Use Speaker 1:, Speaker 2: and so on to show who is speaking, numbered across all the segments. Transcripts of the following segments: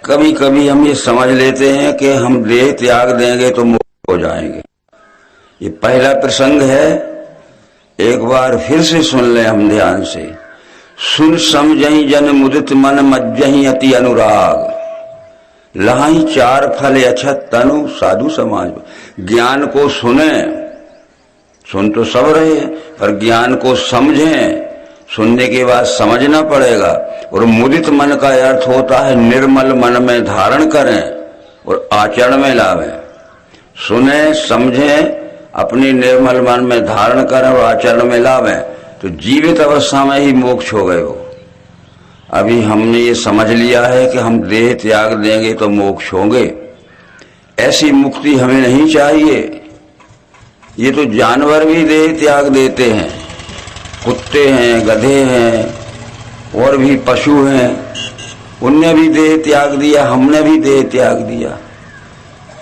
Speaker 1: कभी कभी हम ये समझ लेते हैं कि हम देह त्याग देंगे तो मोक्ष हो जाएंगे। ये पहला प्रसंग है, एक बार फिर से सुन लें हम ध्यान से। सुन समझहि जन मुदित मन मज्जहि अति अनुराग, लहाई चार फल अछत तनु साधु समाज। ज्ञान को सुने, सुन तो सब रहे पर ज्ञान को समझें, सुनने के बाद समझना पड़ेगा। और मुदित मन का अर्थ होता है निर्मल मन में धारण करें और आचरण में लावें। सुने समझें, अपनी निर्मल मन में धारण करें और आचरण में लावें, तो जीवित अवस्था में ही मोक्ष हो गए हो। अभी हमने ये समझ लिया है कि हम देह त्याग देंगे तो मोक्ष होंगे। ऐसी मुक्ति हमें नहीं चाहिए। ये तो जानवर भी देह त्याग देते हैं, कुत्ते हैं, गधे हैं और भी पशु हैं, उनने भी देह त्याग दिया, हमने भी देह त्याग दिया।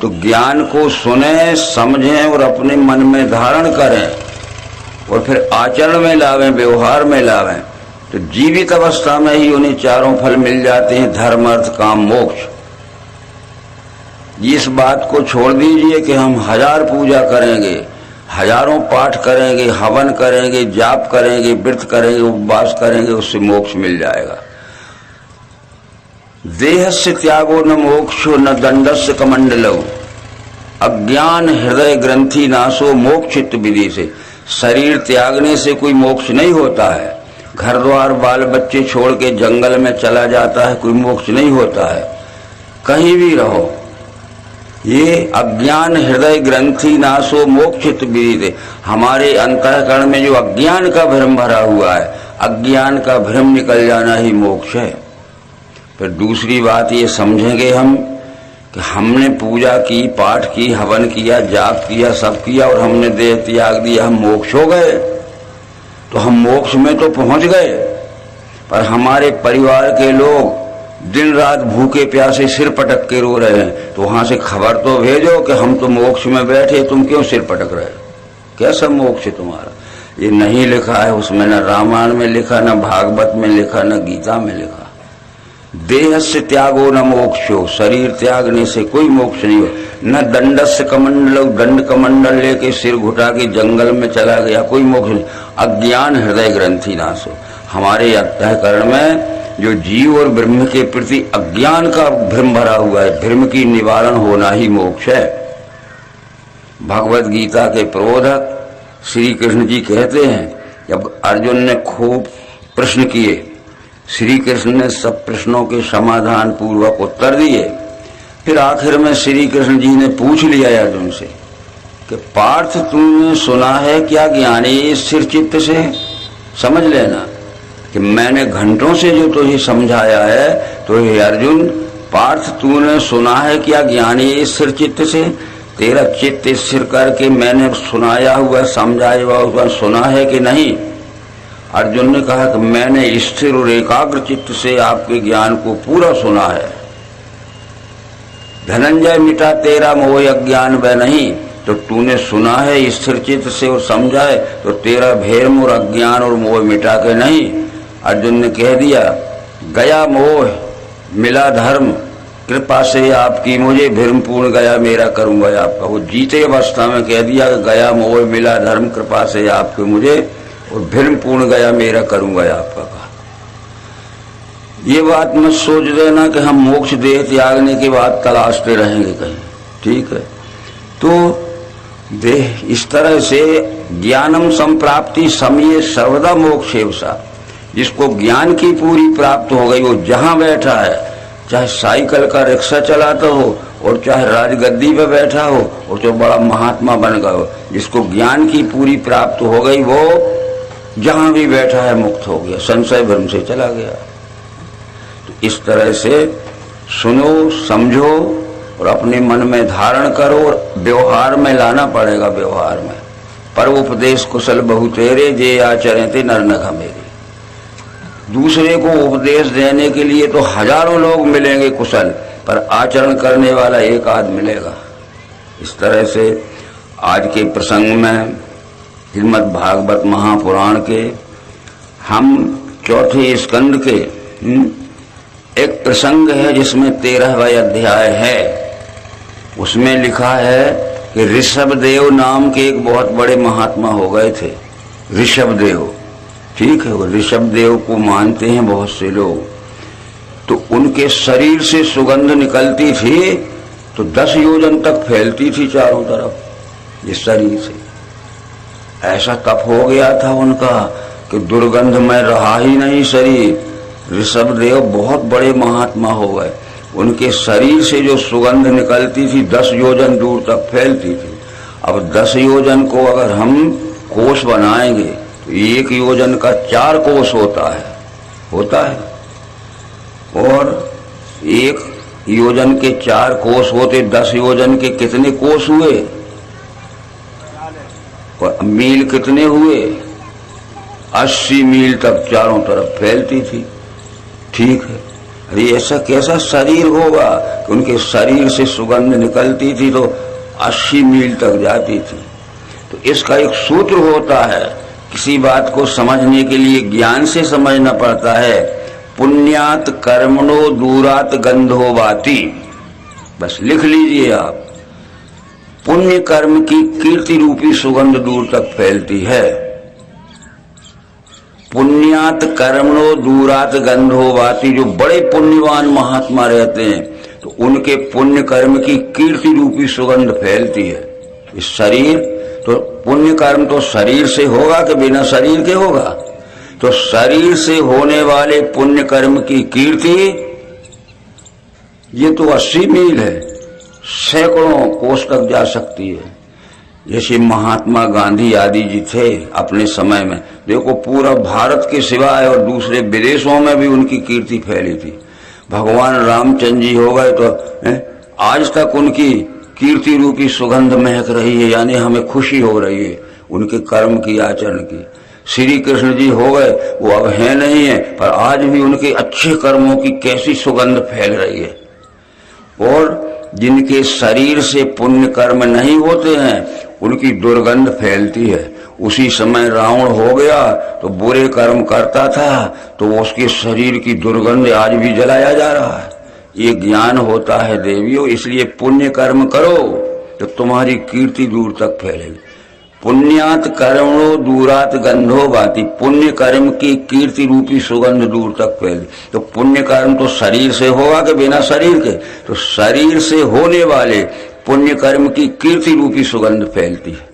Speaker 1: तो ज्ञान को सुने समझें और अपने मन में धारण करें और फिर आचरण में लावें, व्यवहार में लावें, तो जीवित अवस्था में ही उन्हें चारों फल मिल जाते हैं, धर्म अर्थ काम मोक्ष। इस बात को छोड़ दीजिए कि हम 1000 पूजा करेंगे, हजारों पाठ करेंगे, हवन करेंगे, जाप करेंगे, व्रत करेंगे, उपवास करेंगे, उससे मोक्ष मिल जाएगा। देहस्य त्यागो न मोक्षो न दंडस्य कमंडलो, अज्ञान हृदय ग्रंथि नाशो मोक्षित विधि से। शरीर त्यागने से कोई मोक्ष नहीं होता है। घर द्वार बाल बच्चे छोड़ के जंगल में चला जाता है, कोई मोक्ष नहीं होता है। कहीं भी रहो, ये अज्ञान हृदय ग्रंथि नाशो मोक्षित विधि। हमारे अंतःकरण में जो अज्ञान का भ्रम भरा हुआ है, अज्ञान का भ्रम निकल जाना ही मोक्ष है। फिर दूसरी बात ये समझेंगे हम कि हमने पूजा की, पाठ की, हवन किया, जाप किया, सब किया और हमने देह त्याग दिया, हम मोक्ष हो गए। तो हम मोक्ष में तो पहुंच गए, पर हमारे परिवार के लोग दिन रात भूखे प्यासे सिर पटक के रो रहे हैं, तो वहां से खबर तो भेजो कि हम तो मोक्ष में बैठे, तुम क्यों सिर पटक रहे हो? कैसा मोक्ष है तुम्हारा? ये नहीं लिखा है उसमें, न रामायण में लिखा, न भागवत में लिखा, न गीता में लिखा। देहस्य त्यागो न मोक्षो, शरीर त्यागने से कोई मोक्ष नहीं हो। न दंडस्य कमंडलो, दंड कमंडल लेके सिर घुटा के जंगल में चला गया, कोई मोक्ष नहीं। अज्ञान हृदय ग्रंथि नाशो, हमारे अंतःकरण में जो जीव और ब्रह्म के प्रति अज्ञान का भ्रम भरा हुआ है, भ्रम की निवारण होना ही मोक्ष है। भगवत गीता के प्रबोधक श्री कृष्ण जी कहते हैं, जब अर्जुन ने खूब प्रश्न किए, श्री कृष्ण ने सब प्रश्नों के समाधान पूर्वक उत्तर दिए। फिर आखिर में श्री कृष्ण जी ने पूछ लिया अर्जुन से कि पार्थ तूने सुना है क्या ज्ञानी स्थिर चित्त से? समझ लेना कि मैंने घंटों से जो तुझे समझाया है, तो हे अर्जुन, पार्थ तूने सुना है क्या ज्ञानी स्थिर चित्त से? तेरा चित्त स्थिर करके मैंने सुनाया हुआ, समझाया हुआ सुना है कि नहीं? अर्जुन ने कहा कि मैंने स्थिर और एकाग्र चित्त से आपके ज्ञान को पूरा सुना है। धनंजय, मिटा तेरा मोह अज्ञान वह नहीं, तो तूने सुना है स्थिर चित्त से और समझा है, तो तेरा भ्रम और अज्ञान और मोह मिटा के नहीं। अर्जुन ने कह दिया, गया मोह मिला धर्म, कृपा से आपकी मुझे, भ्रम पूर्ण गया मेरा करूंगा आपका। वो जीते अवस्था में कह दिया, गया मोह मिला धर्म, कृपा से आपके मुझे, और भ्रम पूर्ण गया मेरा करूंगा आपका कहा। ये बात मत सोच देना कि हम मोक्ष देह त्यागने के बाद तलाशते रहेंगे कहीं, ठीक है? तो देह इस तरह से ज्ञानम संप्राप्ति समय सर्वदा मोक्षेवसा, जिसको ज्ञान की पूरी प्राप्त हो गई, वो जहां बैठा है, चाहे साइकिल का रिक्शा चलाता हो और चाहे राजगद्दी पे बैठा हो और जो बड़ा महात्मा बन गया हो, जिसको ज्ञान की पूरी प्राप्त हो गई, वो जहां भी बैठा है मुक्त हो गया, संशय भ्रम से चला गया। तो इस तरह से सुनो, समझो और अपने मन में धारण करो और व्यवहार में लाना पड़ेगा। व्यवहार में पर उपदेश कुशल बहु तेरे, जे आचरण थे नर न घमेरे। दूसरे को उपदेश देने के लिए तो हजारों लोग मिलेंगे कुशल, पर आचरण करने वाला एक आध मिलेगा। इस तरह से आज के प्रसंग में श्रीमद् भागवत महापुराण के हम चौथे स्कंद के एक प्रसंग है जिसमें 13वां अध्याय है। उसमें लिखा है कि ऋषभदेव नाम के एक बहुत बड़े महात्मा हो गए थे। ऋषभदेव, ठीक है, वो ऋषभदेव को मानते हैं बहुत से लोग। तो उनके शरीर से सुगंध निकलती थी तो 10 योजन तक फैलती थी चारों तरफ इस शरीर से। ऐसा तप हो गया था उनका कि दुर्गंध में रहा ही नहीं शरीर। ऋषभदेव बहुत बड़े महात्मा हो गए। उनके शरीर से जो सुगंध निकलती थी 10 योजन दूर तक फैलती थी। अब 10 योजन को अगर हम कोष बनाएंगे तो 1 योजन का 4 कोष होता है। और 1 योजन के 4 कोष होते, 10 योजन के कितने कोष हुए? और मील कितने हुए? 80 मील तक चारों तरफ फैलती थी। ठीक है, अरे ऐसा कैसा शरीर होगा कि उनके शरीर से सुगंध निकलती थी तो 80 मील तक जाती थी। तो इसका एक सूत्र होता है। किसी बात को समझने के लिए ज्ञान से समझना पड़ता है। पुण्यात कर्मणो दूरात गंधो वाति। बस लिख लीजिए आप, पुण्य कर्म की कीर्ति रूपी सुगंध दूर तक फैलती है। पुण्यात कर्मणो दूरात गंधो वाति। जो बड़े पुण्यवान महात्मा रहते हैं तो उनके पुण्य कर्म की कीर्ति रूपी सुगंध फैलती है। इस शरीर तो पुण्य कर्म तो शरीर से होगा कि बिना शरीर के होगा? तो शरीर से होने वाले पुण्य कर्म की कीर्ति ये तो 80 मील है, सैकड़ों कोस तक जा सकती है। जैसे महात्मा गांधी आदि जी थे अपने समय में, देखो पूरा भारत के सिवाय और दूसरे विदेशों में भी उनकी कीर्ति फैली थी। भगवान रामचंद्र जी हो गए तो आज तक उनकी कीर्ति रूपी सुगंध महक रही है, यानी हमें खुशी हो रही है उनके कर्म की आचरण की। श्री कृष्ण जी हो गए, वो अब है नहीं है, पर आज भी उनके अच्छे कर्मों की कैसी सुगंध फैल रही है। और जिनके शरीर से पुण्य कर्म नहीं होते हैं उनकी दुर्गंध फैलती है। उसी समय रावण हो गया तो बुरे कर्म करता था तो उसके शरीर की दुर्गंध आज भी जलाया जा रहा है। ये ज्ञान होता है देवियों। इसलिए पुण्य कर्म करो तो तुम्हारी कीर्ति दूर तक फैलेगी। पुण्यात कर्मणो दूरात गंधो वाति। पुण्य कर्म की कीर्ति रूपी सुगंध दूर तक फैली। तो पुण्य कर्म तो शरीर से होगा कि बिना शरीर के? तो शरीर से होने वाले पुण्य कर्म की कीर्ति रूपी सुगंध फैलती है,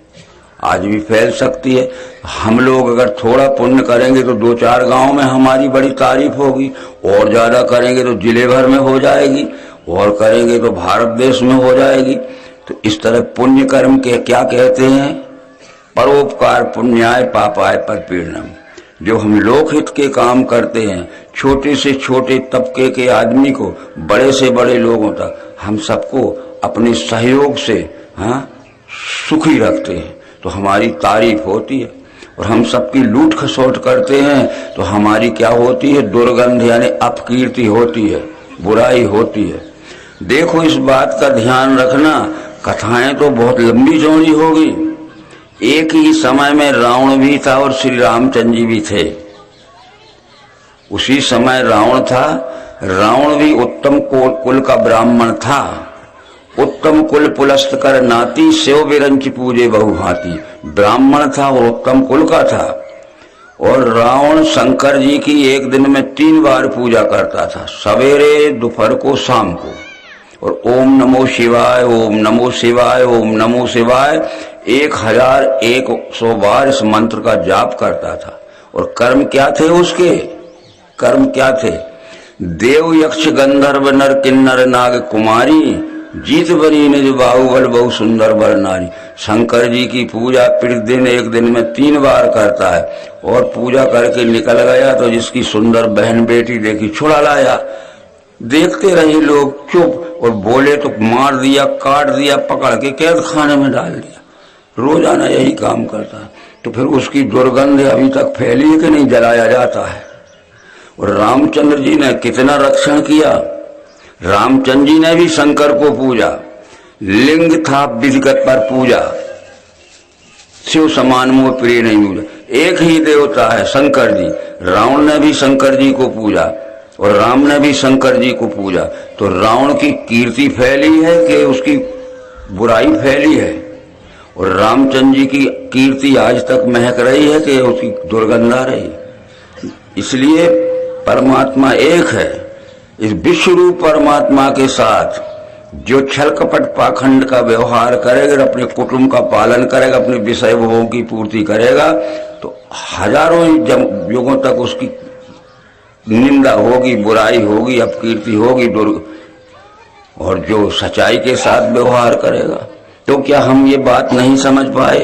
Speaker 1: आज भी फैल सकती है। हम लोग अगर थोड़ा पुण्य करेंगे तो 2-4 गांव में हमारी बड़ी तारीफ होगी, और ज्यादा करेंगे तो जिले भर में हो जाएगी, और करेंगे तो भारत देश में हो जाएगी। तो इस तरह पुण्य कर्म के क्या कहते हैं? परोपकार पुण्याय पापाय परपीड़नम। जो हम लोकहित के काम करते हैं, छोटे से छोटे तबके के आदमी को बड़े से बड़े लोगों तक, हम सबको अपने सहयोग से सुखी रखते हैं तो हमारी तारीफ होती है। और हम सबकी लूट खसोट करते हैं तो हमारी क्या होती है? दुर्गंध यानी अपकीर्ति होती है, बुराई होती है। देखो इस बात का ध्यान रखना। कथाएं तो बहुत लंबी चौड़ी होगी। एक ही समय में रावण भी था और श्री रामचंद्र जी भी थे। उसी समय रावण था। रावण भी उत्तम कुल का ब्राह्मण था। उत्तम कुल पुलस्त कर नाती, शिव विरंच पूजे बहुभांति। ब्राह्मण था और उत्तम कुल का था। और रावण शंकर जी की एक दिन में 3 बार पूजा करता था, सवेरे, दोपहर को, शाम को। और ओम नमो शिवाय, ओम नमो शिवाय, ओम नमो शिवाय 1100 बार इस मंत्र का जाप करता था। और कर्म क्या थे उसके? कर्म क्या थे? देव यक्ष गंधर्व नर किन्नर नाग कुमारी, जीत बनी निज बाहुबल बहु सुंदर बर नारी। शंकर जी की पूजा प्रतिदिन एक दिन में 3 बार करता है। और पूजा करके निकल गया तो जिसकी सुंदर बहन बेटी देखी, छुड़ा लाया। देखते रहे लोग चुप, और बोले तो मार दिया, काट दिया, पकड़ के कैद खाने में डाल दिया। रोजाना यही काम करता है। तो फिर उसकी दुर्गंध अभी तक फैली है कि नहीं? जलाया जाता है। और रामचंद्र जी ने कितना रक्षण किया। रामचंद्र जी ने भी शंकर को पूजा, लिंग था विधिगत पर पूजा, शिव समान मोह प्रिय नहीं पूजा। एक ही देवता है शंकर जी। रावण ने भी शंकर जी को पूजा और राम ने भी शंकर जी को पूजा। तो रावण की कीर्ति फैली है कि उसकी बुराई फैली है? और रामचंद्र जी की कीर्ति आज तक महक रही है कि उसकी दुर्गंध आ रही? इसलिए परमात्मा एक है। इस विश्व रूप परमात्मा के साथ जो छल कपट पाखंड का व्यवहार करेगा, अपने कुटुंब का पालन करेगा, अपने विषय भोगों की पूर्ति करेगा, तो हजारों युगों तक उसकी निंदा होगी, बुराई होगी, अपकीर्ति होगी, और जो सच्चाई के साथ व्यवहार करेगा। तो क्या हम ये बात नहीं समझ पाए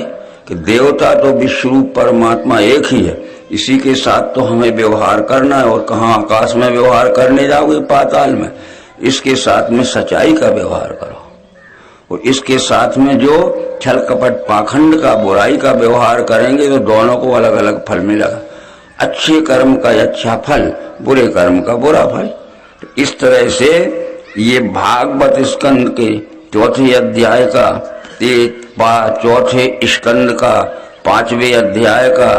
Speaker 1: कि देवता तो विश्व रूप परमात्मा एक ही है, इसी के साथ तो हमें व्यवहार करना है। और कहाँ आकाश में व्यवहार करने जाओगे, पाताल में? इसके साथ में सच्चाई का व्यवहार करो, और इसके साथ में जो छल कपट पाखंड का, बुराई का व्यवहार करेंगे तो दोनों को अलग अलग फल मिलेगा। अच्छे कर्म का अच्छा फल, बुरे कर्म का बुरा फल। तो इस तरह से ये भागवत स्कंद के चौथे अध्याय का, चौथे स्कंद का 5वें अध्याय का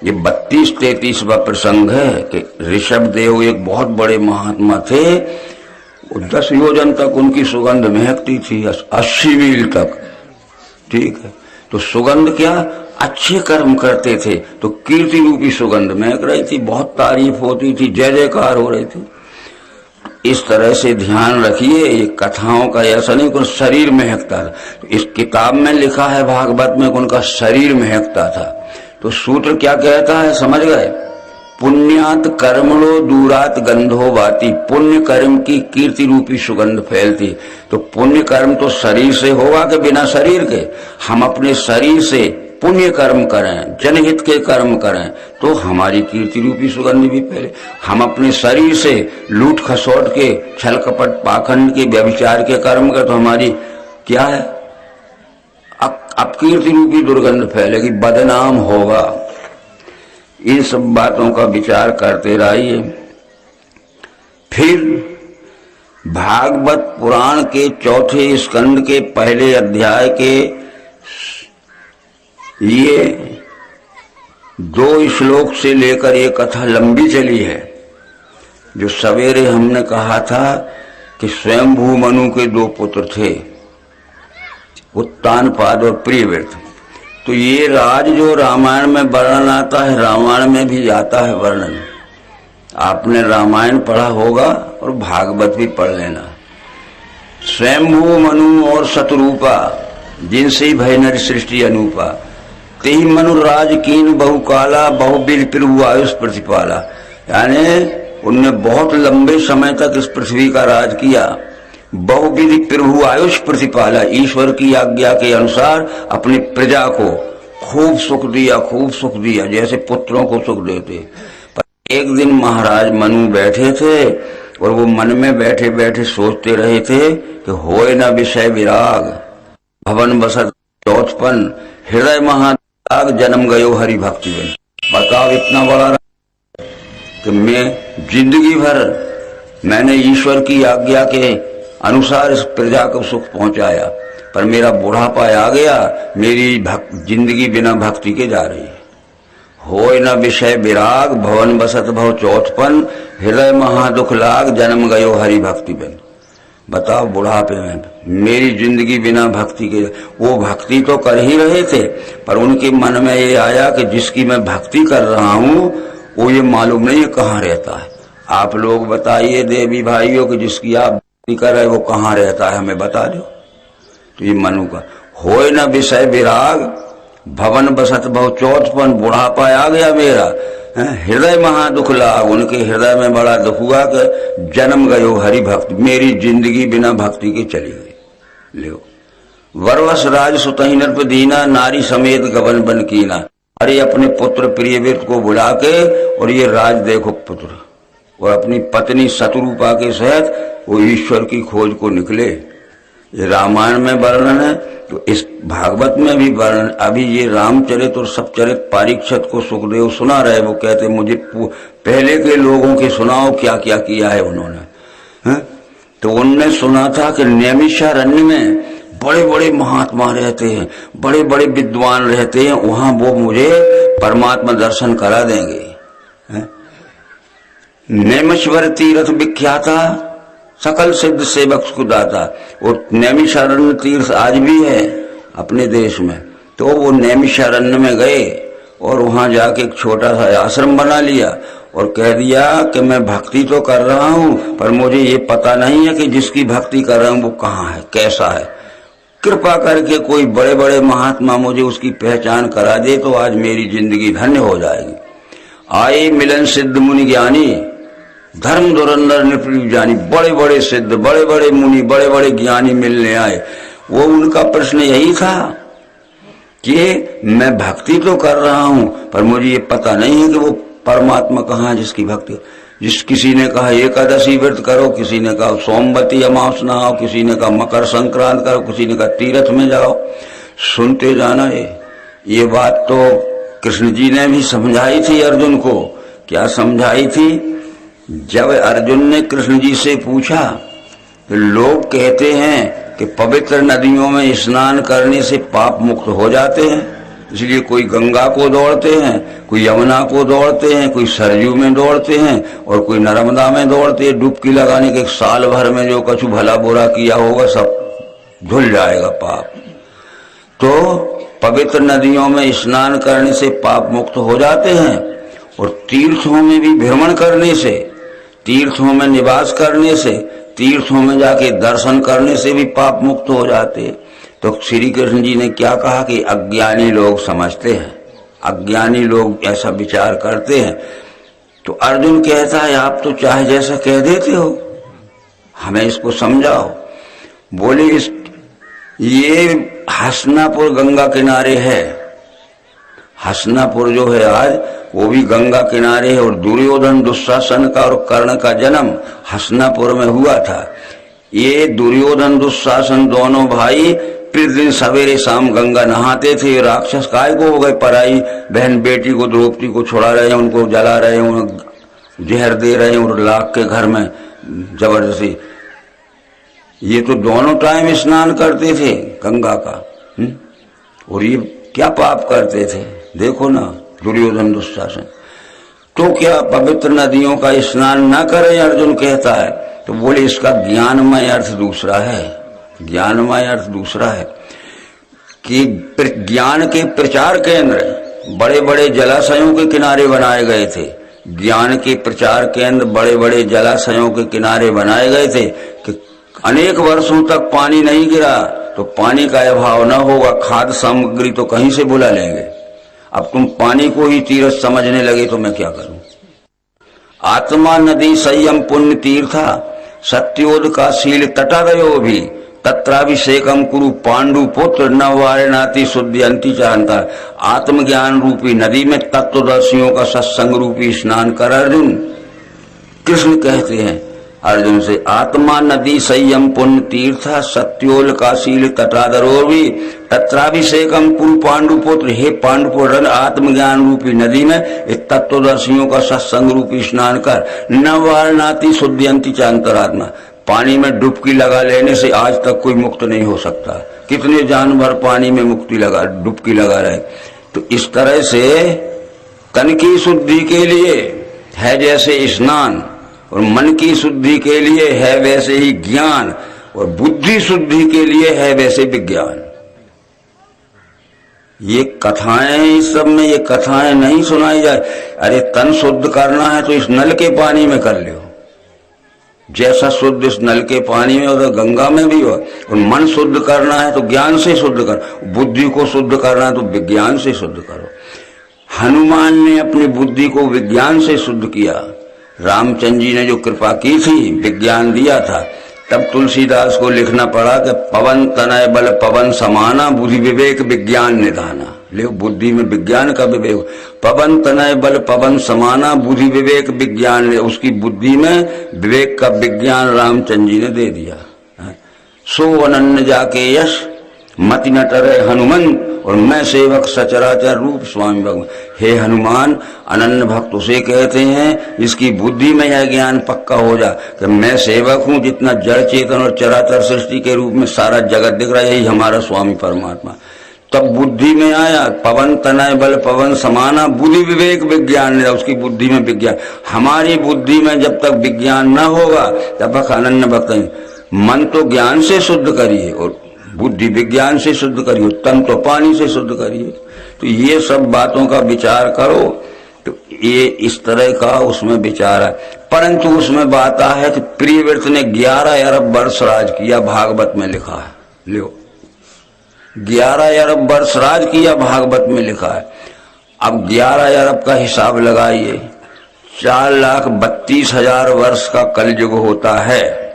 Speaker 1: ये 32-33वां प्रसंग है कि ऋषभ देव एक बहुत बड़े महात्मा थे। 10 योजन तक उनकी सुगंध महकती थी, 80 मील तक। ठीक है, तो सुगंध क्या? अच्छे कर्म करते थे तो कीर्ति रूपी सुगंध महक रही थी, बहुत तारीफ होती थी, जय जयकार हो रही थी। इस तरह से ध्यान रखिए, ये कथाओं का ऐसा नहीं कि शरीर महकता था। तो इस किताब में लिखा है भागवत में उनका शरीर महकता था। तो सूत्र क्या कहता है, समझ गए? पुण्यात कर्मणो दूरात गंधो वाती। पुण्य कर्म की कीर्ति रूपी सुगंध फैलती। तो पुण्य कर्म तो शरीर से होगा कि बिना शरीर के? हम अपने शरीर से पुण्य कर्म करें, जनहित के कर्म करें, तो हमारी कीर्ति रूपी सुगंध भी फैले। हम अपने शरीर से लूट खसोट के, छल कपट पाखंड के, व्यभिचार के कर्म कर, तो हमारी क्या है? अपकीर्ति रूपी दुर्गंध फैलेगी, बदनाम होगा। इन सब बातों का विचार करते रहिए। फिर भागवत पुराण के चौथे स्कंद के पहले अध्याय के ये 2 श्लोक से लेकर ये कथा लंबी चली है। जो सवेरे हमने कहा था कि स्वयंभू मनु के 2 पुत्र थे, उत्तानपाद और प्रियव्रत। तो ये राज जो रामायण में वर्णन आता है, रामायण में भी आता है वर्णन। आपने रामायण पढ़ा होगा और भागवत भी पढ़ लेना। स्वयंभू मनु और शतरूपा, जिनसे ही भय नर सृष्टि अनूपा, तेहि मनुराज कीन बहुकाला, बहुबिल प्रभु आयुष प्रतिपाला। यानी उनने बहुत लंबे समय तक इस पृथ्वी का राज किया। बहुविधि प्रभु आयुष प्रतिपाला, ईश्वर की आज्ञा के अनुसार अपनी प्रजा को खूब सुख दिया, खूब सुख दिया, जैसे पुत्रों को सुख देते। पर एक दिन महाराज मनु बैठे थे और वो मन में बैठे बैठे सोचते रहे थे कि होए न विषय विराग, भवन बसत चौथपन, हृदय महादाग, जन्म गयो हरि भक्ति में। बताओ, इतना बड़ा कि मैं जिंदगी भर मैंने ईश्वर की आज्ञा के अनुसार इस प्रजा को सुख पहुंचाया, पर मेरा बुढ़ापा आ गया, मेरी जिंदगी बिना भक्ति के जा रही है। होय न विषय विराग, भवन बसत भव चौथपन, हृदय महादुख लाग, जन्म गयो हरि भक्ति बिन। बताओ, बुढ़ापे में मेरी जिंदगी बिना भक्ति के। वो भक्ति तो कर ही रहे थे, पर उनके मन में ये आया कि जिसकी मैं भक्ति कर रहा हूं वो ये मालूम नहीं कहाँ रहता है। आप लोग बताइए देवी भाइयों कि जिसकी आप भक्ति कर रहे वो कहाँ रहता है, हमें बता दो। तो ये मनु का होय न विषय विराग, भवन बसत भव चौथपन, बुढ़ापा आ गया मेरा, हृदय महादुख लाग, उनके हृदय में बड़ा दुख हुआ कि जन्म गयो हरि भक्ति, मेरी जिंदगी बिना भक्ति के चली गई। लो, वरवश राज सुतहि नृप दीना, नारी समेत गवन बन कीना। अरे अपने पुत्र प्रियव्रत को बुला के और ये राज देखो पुत्र, और अपनी पत्नी शतरूपा के सहित वो ईश्वर की खोज को निकले। ये रामायण में वर्णन है, तो इस भागवत में भी वर्णन। अभी ये रामचरित और सप्तचरित परीक्षित को सुखदेव सुना रहे, वो कहते मुझे पहले के लोगों के सुनाओ क्या क्या किया है उन्होंने। तो उनने सुना था कि नैमिषारण्य में बड़े बड़े महात्मा रहते हैं, बड़े बड़े विद्वान रहते हैं, वहां वो मुझे परमात्मा दर्शन करा देंगे। नैमिषवर तीर्थ विख्याता, सकल सिद्ध सेवक सुदाता। और नैमिषारण्य तीर्थ आज भी है अपने देश में। तो वो नैमिषारण्य में गए और वहां जाके एक छोटा सा आश्रम बना लिया और कह दिया कि मैं भक्ति तो कर रहा हूं, पर मुझे ये पता नहीं है कि जिसकी भक्ति कर रहा हूं वो कहाँ है, कैसा है। कृपा करके कोई बड़े बड़े महात्मा मुझे उसकी पहचान करा दे तो आज मेरी जिंदगी धन्य हो जाएगी। आए मिलन सिद्ध मुनि ज्ञानी, धर्म धुरंधर नृप जानी। बड़े बड़े सिद्ध, बड़े बड़े मुनि, बड़े बड़े ज्ञानी मिलने आए। वो उनका प्रश्न यही था कि मैं भक्ति तो कर रहा हूं, पर मुझे ये पता नहीं है कि वो परमात्मा कहाँ, जिसकी भक्ति। किसी ने कहा एकादशी व्रत करो, किसी ने कहा सोमवती अमावस नहाओ, किसी ने कहा मकर संक्रांत करो, किसी ने कहा तीर्थ में जाओ। सुनते जाना। ये बात तो कृष्ण जी ने भी समझाई थी अर्जुन को। क्या समझाई थी? जब अर्जुन ने कृष्ण जी से पूछा तो लोग कहते हैं कि पवित्र नदियों में स्नान करने से पाप मुक्त हो जाते हैं, इसलिए कोई गंगा को दौड़ते हैं, कोई यमुना को दौड़ते हैं, कोई सरयू में दौड़ते हैं और कोई नर्मदा में दौड़ते हैं। डुबकी लगाने के साल भर में जो कछु भला बुरा किया होगा सब धुल जाएगा पाप। तो पवित्र नदियों में स्नान करने से पाप मुक्त हो जाते हैं और तीर्थों में भी भ्रमण करने से, तीर्थों में निवास करने से, तीर्थों में जाके दर्शन करने से भी पाप मुक्त हो जाते हैं। तो श्री कृष्ण जी ने क्या कहा कि अज्ञानी लोग समझते हैं, अज्ञानी लोग ऐसा विचार करते हैं। तो अर्जुन कहता है आप तो चाहे जैसा कह देते हो, हमें इसको समझाओ। बोले ये हसनापुर गंगा किनारे है। हसनापुर जो है आज वो भी गंगा किनारे है और दुर्योधन दुशासन का और कर्ण का जन्म हसनापुर में हुआ था। ये दुर्योधन दुशासन दोनों भाई प्रतिदिन सवेरे शाम गंगा नहाते थे। राक्षस काय को हो गए, पराई बहन बेटी को द्रौपदी को छुड़ा रहे हैं, उनको जला रहे हैं, उन्हें जहर दे रहे हैं और लाख के घर में जबरदस्ती। ये तो दोनों टाइम स्नान करते थे गंगा का। और ये क्या पाप करते थे देखो ना, दुर्योधन दुशासन। तो क्या पवित्र नदियों का स्नान न करें अर्जुन कहता है? तो बोले इसका ज्ञानमय अर्थ दूसरा है। ज्ञानमय अर्थ दूसरा है कि ज्ञान के प्रचार केंद्र बड़े बड़े जलाशयों के किनारे बनाए गए थे। ज्ञान के प्रचार केंद्र बड़े बड़े जलाशयों के किनारे बनाए गए थे कि अनेक वर्षों तक पानी नहीं गिरा तो पानी का अभाव न होगा, खाद्य सामग्री तो कहीं से बुला लेंगे। अब तुम पानी को ही तीर्थ समझने लगे तो मैं क्या करूं? आत्मा नदी संयम पुण्य तीर्था, सत्योद का शील तटादयो भी, तत्राभिषेकम कुरु पांडु पुत्र न वारणाति शुद्धियंती चाहता। आत्मज्ञान रूपी नदी में तत्वदर्शियों का सत्संग रूपी स्नान कर अर्जुन। कृष्ण कहते हैं अर्जुन से आत्मा नदी संयम पुण्य तीर्थ सत्योल का शील तटादरो भी, तत्राभिषेकम कुरु पांडु पुत्र। हे पांडुपुत्र आत्मज्ञान रूपी नदी में तत्वदर्शियों का सत्संग रूपी स्नान कर। न वारणाति शुद्धियंती चांतरात्मा। पानी में डुबकी लगा लेने से आज तक कोई मुक्त नहीं हो सकता। कितने जानवर पानी में डुबकी लगा रहे। तो इस तरह से तन की शुद्धि के लिए है जैसे स्नान और मन की शुद्धि के लिए है वैसे ही ज्ञान और बुद्धि शुद्धि के लिए है वैसे विज्ञान। ये कथाएं, इस सब में ये कथाएं नहीं सुनाई जाए। अरे तन शुद्ध करना है तो इस नल के पानी में कर लो, जैसा शुद्ध इस नल के पानी में और गंगा में भी हो। और मन शुद्ध करना है तो ज्ञान से शुद्ध करो, बुद्धि को शुद्ध करना है तो विज्ञान से शुद्ध करो। हनुमान ने अपनी बुद्धि को विज्ञान से शुद्ध किया। रामचंद्र जी ने जो कृपा की थी, विज्ञान दिया था, तब तुलसीदास को लिखना पड़ा कि पवन तनय बल पवन समाना, बुद्धि विवेक विज्ञान निधाना। ले बुद्धि में विज्ञान का विवेक, पवन तनय बल पवन समाना, बुद्धि विवेक विज्ञान। उसकी बुद्धि में विवेक का विज्ञान रामचंद्र जी ने दे दिया। सो अनन्य जाके यश मति न टरे हनुमान, और मैं सेवक सचराचर रूप स्वामी भगवान। हे हनुमान, अनन्य भक्त उसे कहते हैं जिसकी बुद्धि में यह ज्ञान पक्का हो जा कि मैं सेवक हूं, जितना जड़ चेतन और चराचर सृष्टि के रूप में सारा जगत दिख रहा है यही हमारा स्वामी परमात्मा। तब बुद्धि में आया, पवन तनय बल पवन समाना, बुद्धि विवेक विज्ञान ने उसकी बुद्धि में विज्ञान। हमारी बुद्धि में जब तक विज्ञान न होगा तब तक अनन्य भक्त। मन तो ज्ञान से शुद्ध करिए और बुद्धि विज्ञान से शुद्ध करिए, तन तो पानी से शुद्ध करिए। तो ये सब बातों का विचार करो। तो ये इस तरह का उसमें विचार है। परंतु उसमें बात है कि प्रियव्रत ने 11 अरब वर्ष राज किया, भागवत में लिखा है। लो 11 अरब वर्ष राज किया, भागवत में लिखा है। अब 11 अरब का हिसाब लगाइए, 4,32,000 वर्ष का कलयुग होता है,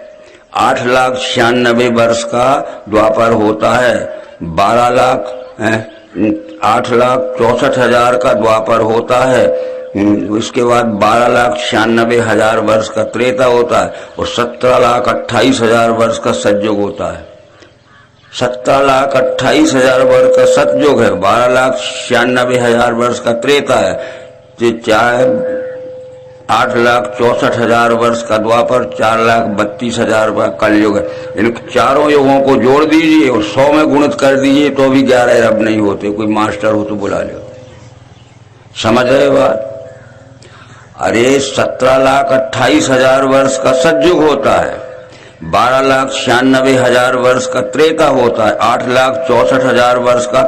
Speaker 1: 8,96,000 वर्ष का द्वापर होता है, 8,64,000 का द्वापर होता है, उसके बाद 12,96,000 वर्ष का त्रेता होता है और 17,28,000 वर्ष का सतयुग होता है। 17,28,000 वर्ष का सतयुग है, 12,96,000 वर्ष का त्रेता है, जो 8,64,000 वर्ष का द्वापर, 4,32,000 का कलयुग है। इन चारों युगों को जोड़ दीजिए और 100 में गुणित कर दीजिए तो भी 11 अरब नहीं होते। कोई मास्टर हो तो बुला लो। समझ रहे बात? अरे 17,28,000 वर्ष का सतयुग होता है, 12,96,000 वर्ष का त्रेता होता है, 8,64,000 वर्ष का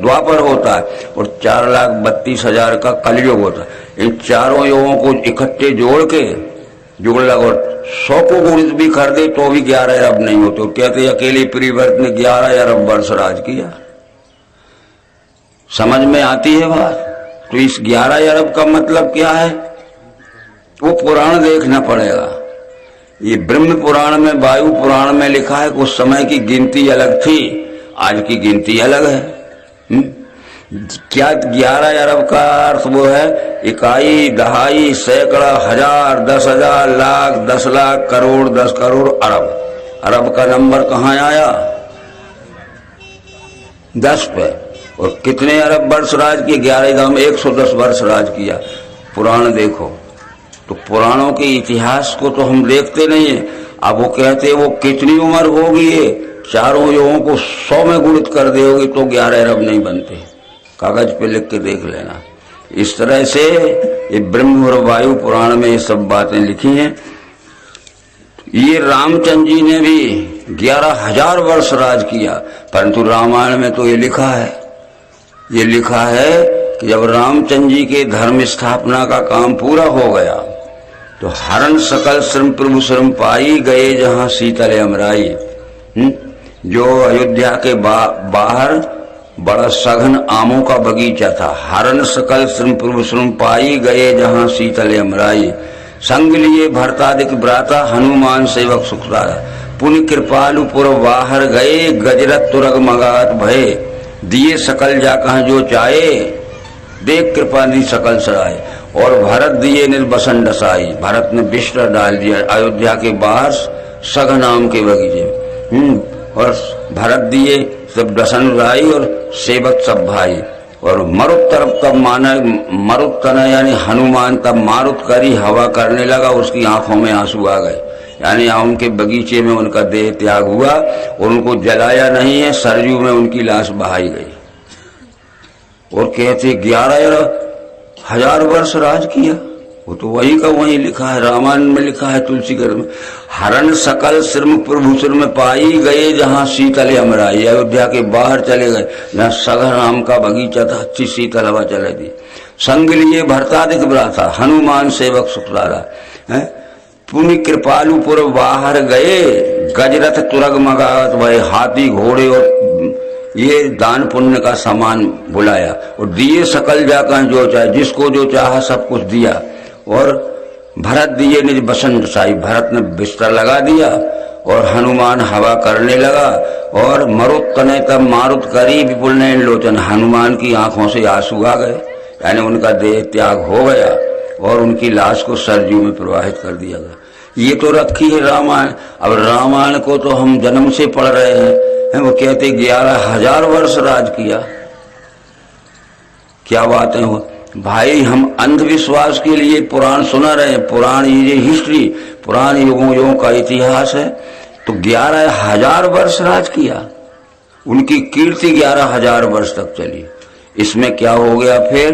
Speaker 1: द्वापर होता है और 4,32,000 का कलयुग होता है। इन चारों युगों को इकट्ठे जोड़ के जुड़ लगा 100 को गुणित भी कर दे तो भी 11 अरब नहीं होते। तो कहते अकेले प्रियव्रत ने 11 अरब वर्ष राज किया। समझ में आती है बात? तो इस 11 अरब का मतलब क्या है वो पुराण देखना पड़ेगा। ये ब्रह्म पुराण में, वायु पुराण में लिखा है कि उस समय की गिनती अलग थी, आज की गिनती अलग है। क्या 11 अरब का अर्थ वो है इकाई, दहाई, सैकड़ा, हजार, 10,000, लाख, 10 लाख, करोड़, 10 करोड़, अरब। अरब का नंबर कहाँ आया? 10 पे। और कितने अरब वर्ष राज किए? 11 में 110 वर्ष राज किया। पुराण देखो। तो पुराणों के इतिहास को तो हम देखते नहीं है। अब वो कहते वो कितनी उम्र होगी, ये चारों युगों को 100 में गुणित कर दोगे तो 11 अरब नहीं बनते। कागज पे लिख के देख लेना। इस तरह से ये ब्रह्म और वायु पुराण में ये सब बातें लिखी हैं। ये रामचंद्र जी ने भी 11,000 वर्ष राज किया, परंतु रामायण में तो ये लिखा है कि जब रामचंद्र जी के धर्म स्थापना का काम पूरा हो गया तो हरण सकल श्रम प्रभु श्रम पाई, गए जहां शीतल अमराई। जो अयोध्या के बाहर बड़ा सघन आमों का बगीचा था। हरण सकल श्रम प्रभु श्रम पाई, गए जहां शीतल अमराई। संग लिए भरतादिक ब्राता, हनुमान सेवक सुखदारा। पुण्य कृपालु पुर बाहर गए, गजरत तुरग मगात भय। दिए सकल जा कहाँ जो चाहे, देख कृपा दी सकल सराय। और भरत दिए निर्बसन डसाई। भरत ने बिस्तर डाल दिया अयोध्या के बाहर सघन आम के बगीचे। और भरत दिए सब डसन लाई और सेवक सब भाई। और मरुत तरफ तब माना, मरुत तना यानी हनुमान तब मारुत करी हवा करने लगा, उसकी आंखों में आंसू आ गए। यानी आम के बगीचे में उनका देह त्याग हुआ और उनको जलाया नहीं है, सरयू में उनकी लाश बहाई गई। और कहते 11,000 वर्ष राज किया। वो तो वही का वही लिखा है, रामायण में लिखा है, तुलसीगढ़ में। हरण सकल श्रम प्रभु श्रम पाई, गए जहां शीतल अमराई। अयोध्या के बाहर चले गए जहां सघन आम का बगीचा था, अच्छी शीतल हवा चले दी। संग लिए भरतादिक ब्राता, हनुमान सेवक सुखलारा। पुण्य कृपालु पुर बाहर गए, गजरथ तुरग मगावत भय। हाथी घोड़े और ये दान पुण्य का सामान बुलाया। और दिए सकल जाकर जो चाहे, जिसको जो चाहा सब कुछ दिया। और भरत दिए निज बसन डसाई। भरत ने बिस्तर लगा दिया और हनुमान हवा करने लगा। और मरुत तने तब मारुत करी, विपुल नयन लोचन। हनुमान की आंखों से आंसू आ गए, यानी उनका देह त्याग हो गया और उनकी लाश को सरयू में प्रवाहित कर दिया गया। ये तो रखी है रामायण। अब रामायण को तो हम जन्म से पढ़ रहे हैं। वो कहते 11,000 वर्ष राज किया। क्या बात है वो भाई, हम अंधविश्वास के लिए पुराण सुना रहे हैं। पुराण ये हिस्ट्री, पुराण युगों का इतिहास है। तो 11,000 वर्ष राज किया। उनकी कीर्ति 11,000 वर्ष तक चली। इसमें क्या हो गया, फिर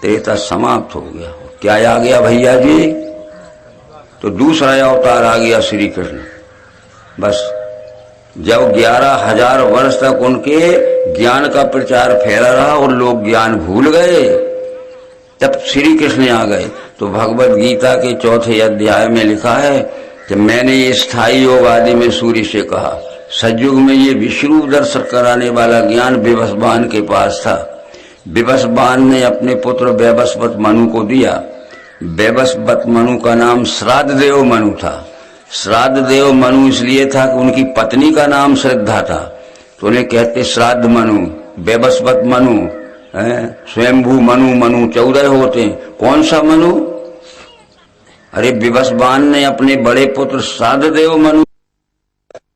Speaker 1: त्रेता समाप्त हो गया। क्या आ गया भैया जी? तो दूसरा अवतार आ गया श्री कृष्ण। बस जब 11,000 वर्ष तक उनके ज्ञान का प्रचार फैला रहा और लोग ज्ञान भूल गए, तब श्री कृष्ण आ गए। तो भगवत गीता के 4थे अध्याय में लिखा है कि मैंने ये स्थायी योग आदि में सूर्य से कहा। सतयुग में ये विश्वरूप दर्शन कराने वाला ज्ञान विवस्वान के पास था। विवस्वान ने अपने पुत्र वैवस्वत मनु को दिया। वैवस्वत मनु का नाम श्राद्ध देव मनु था। श्राद्ध देव मनु इसलिए था कि उनकी पत्नी का नाम श्रद्धा था, तो उन्हें कहते श्राद्ध मनु, वैवस्वत मनु, स्वयंभू मनु। मनु 14 होते हैं। कौन सा मनु? अरे विवस्वान ने अपने बड़े पुत्र श्राद्ध देव मनु,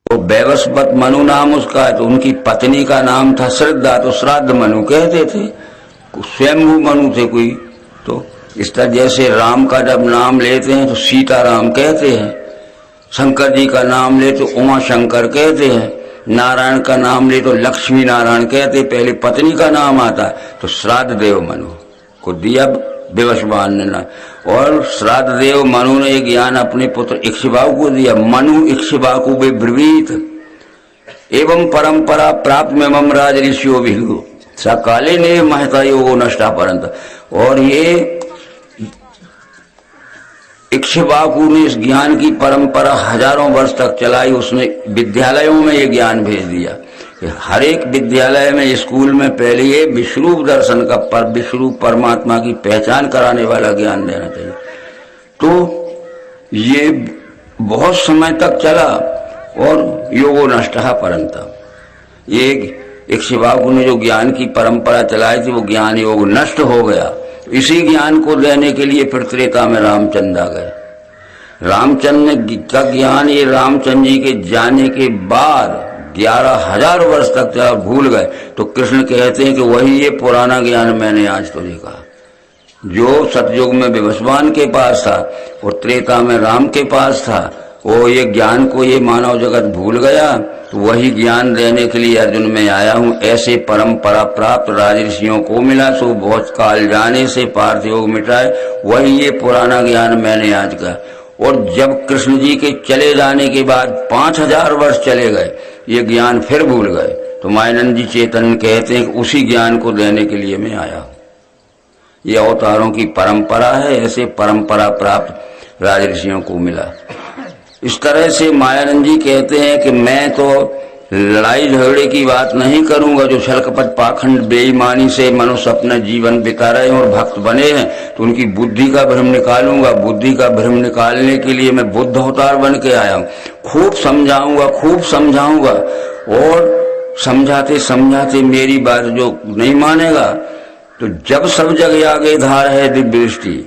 Speaker 1: तो वैवस्वत मनु नाम उसका है, तो उनकी पत्नी का नाम था श्रद्धा, तो श्राद्ध मनु कहते थे। स्वयंभू मनु थे कोई। तो इस तरह जैसे राम का जब नाम लेते हैं तो सीताराम कहते हैं, शंकर जी का नाम ले तो उमा शंकर कहते हैं, नारायण का नाम ले तो लक्ष्मी नारायण कहते। पहले पत्नी का नाम आता है, तो श्राद्ध देव मनु को दिया विवस्वान ने ना। और श्राद्ध देव मनु ने ये ज्ञान अपने पुत्र इक्ष्वाकु को दिया। मनु इक्ष्वाकु ब्रवीत एवं परंपरा प्राप्त में राज ऋषियों भिगु सकाले ने महता योगो नष्टा परंत। और ये इक्ष्वाकु ने इस ज्ञान की परंपरा हजारों वर्ष तक चलाई। उसने विद्यालयों में ये ज्ञान भेज दिया कि हर एक विद्यालय में, स्कूल में पहले ये विश्वरूप दर्शन का विश्वरूप परमात्मा की पहचान कराने वाला ज्ञान देना चाहिए। तो ये बहुत समय तक चला और योगो नष्टः परंतः। ये इक्ष्वाकु ने जो ज्ञान की परंपरा चलाई थी वो ज्ञान योग नष्ट हो गया। इसी ज्ञान को देने के लिए फिर त्रेता में रामचंद्र आ गए। रामचंद्र का ज्ञान ये रामचंद्र जी के जाने के बाद 11,000 वर्ष तक जब भूल गए, तो कृष्ण कहते हैं कि वही ये पुराना ज्ञान मैंने आज तुझे कहा, जो सतयुग में विवस्वान के पास था और त्रेता में राम के पास था। वो ये ज्ञान को ये मानव जगत भूल गया, तो वही ज्ञान देने के लिए अर्जुन में आया हूँ। ऐसे परंपरा प्राप्त राजऋषियों को मिला, सो बहुत काल जाने से पार्थिव मिटाए, वही ये पुराना ज्ञान मैंने आज कहा। और जब कृष्ण जी के चले जाने के बाद 5,000 वर्ष चले गए, ये ज्ञान फिर भूल गए। तो मायानंद जी चेतन कहते हैं कि उसी ज्ञान को देने के लिए मैं आया हूँ। ये अवतारों की परंपरा है, ऐसे परंपरा प्राप्त राजऋषियों को मिला। इस तरह से मायानंद जी कहते हैं कि मैं तो लड़ाई झगड़े की बात नहीं करूंगा। जो छलकपट पाखंड बेईमानी से मनुष्य अपना जीवन बिता रहे हैं और भक्त बने हैं, तो उनकी बुद्धि का भ्रम निकालूंगा। बुद्धि का भ्रम निकालने के लिए मैं बुद्ध अवतार बन के आया हूँ। खूब समझाऊंगा, खूब समझाऊंगा, और समझाते समझाते मेरी बात जो नहीं मानेगा, तो जब सब जग आगे धार है दिव्य दृष्टि,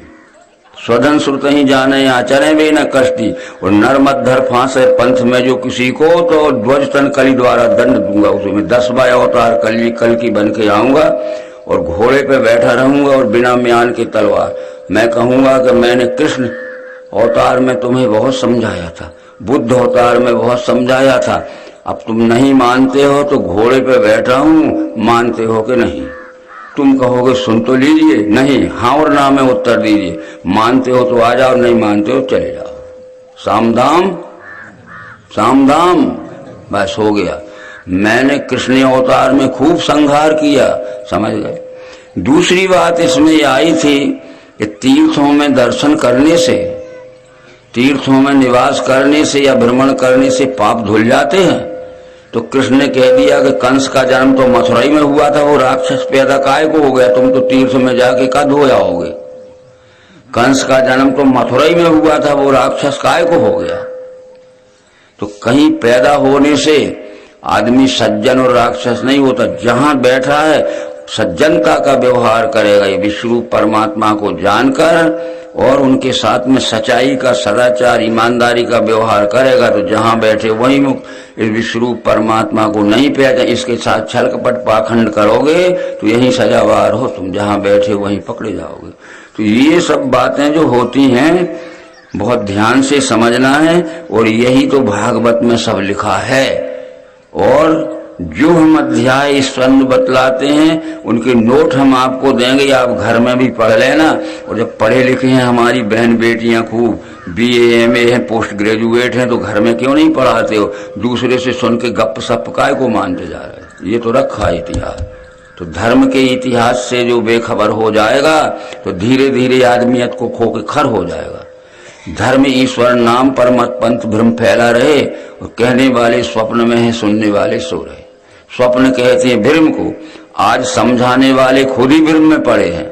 Speaker 1: स्वधन श्रुत ही जाने आचरण भी न कष्टी। और नरमद्धर फांस है पंथ में जो किसी को, तो ध्वज तन कली द्वारा दंड दूंगा। उसमें 10 बार अवतार कल की बन के आऊंगा और घोड़े पे बैठा रहूंगा और बिना म्यान के तलवार। मैं कहूंगा कि मैंने कृष्ण अवतार में तुम्हें बहुत समझाया था, बुद्ध अवतार में बहुत समझाया था, अब तुम नहीं मानते हो तो घोड़े पे बैठा हूं, मानते हो कि नहीं? तुम कहोगे सुन तो लीजिए, नहीं हाँ और ना में उत्तर दीजिए। मानते हो तो आ जाओ, नहीं मानते हो चले जाओ। सामधाम सामधाम, बस हो गया। मैंने कृष्ण अवतार में खूब संहार किया, समझ गए। दूसरी बात इसमें आई थी कि तीर्थों में दर्शन करने से, तीर्थों में निवास करने से या भ्रमण करने से पाप धुल जाते हैं। तो कृष्ण ने कह दिया कि कंस का जन्म तो मथुराई में हुआ था, वो राक्षस पैदा काहे को हो गया? तुम तो तीर्थ में जाके का धोया होगे। कंस का जन्म तो मथुराई में हुआ था, वो राक्षस काहे को हो गया? तो कहीं पैदा होने से आदमी सज्जन और राक्षस नहीं होता। जहां बैठा है सज्जनता का व्यवहार करेगा, ये विश्वरूप परमात्मा को जानकर, और उनके साथ में सच्चाई का, सदाचार, ईमानदारी का व्यवहार करेगा, तो जहां बैठे वहीं इस विश्वरूप परमात्मा को नहीं पहचान, इसके साथ छल कपट पाखंड करोगे तो यहीं सजावार हो तुम, जहां बैठे वहीं पकड़े जाओगे। तो ये सब बातें जो होती हैं बहुत ध्यान से समझना है, और यही तो भागवत में सब लिखा है। और जो हम अध्याय स्वर्ण बतलाते हैं उनके नोट हम आपको देंगे, आप घर में भी पढ़ लेना। और जब पढ़े लिखे हैं हमारी बहन बेटियां खूब BA MA हैं, पोस्ट ग्रेजुएट हैं, तो घर में क्यों नहीं पढ़ाते हो? दूसरे से सुन के गप सप काय को मानते जा रहे हैं? ये तो रखा है इतिहास। तो धर्म के इतिहास से जो बेखबर हो जाएगा तो धीरे धीरे आदमियत को खो के खर हो जाएगा। धर्म ईश्वर नाम पर मत पंथ भ्रम फैला रहे, और कहने वाले स्वप्न में है, सुनने वाले सो रहे। स्वप्न कहते हैं भ्रम को, आज समझाने वाले खुद ही भ्रम में पड़े हैं।